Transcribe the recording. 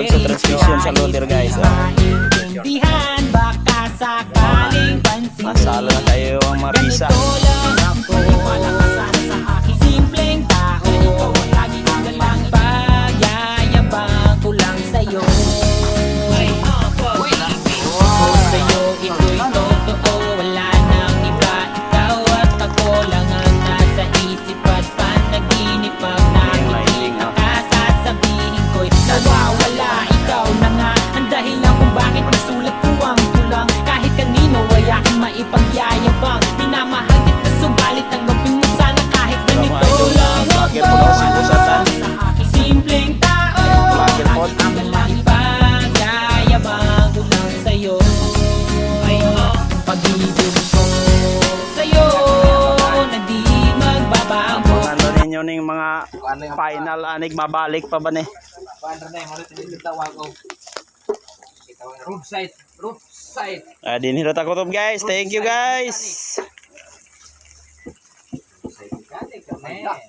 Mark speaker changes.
Speaker 1: tawag sa transmission sa loader guys.
Speaker 2: Maintindihan, baka sakaling pansin.
Speaker 1: Masalo na tayo ang mga pisa.
Speaker 2: Ganito lang ako, malakasan sa aking simpleng tao. Lagi kang dalang pagyayabang ko lang sa'yo. Kung sa'yo ito'y totoo, wala nang iba. Ikaw at ako lang ang nasa isip at panaginip. Pag nakikita ka, sasabihin ko'y nawawala. Ikaw na nga ang dahilan kung bakit nasulat ko ang tulang. Kahit kanino ay aking maipagyayabang. Minamahal kita subalit ang gawin mo sana kahit ganito lang ako. Sa aking simpleng tao, ang dalang pagyayabang ko lang sa'yo. Pag-ibig ko sa'yo na di magbabago.
Speaker 1: Ano ninyo ning mga final anig mabalik pa ba ni?
Speaker 3: Roadside.
Speaker 1: Dinhirot ako to guys. Thank you guys.
Speaker 3: Roadside.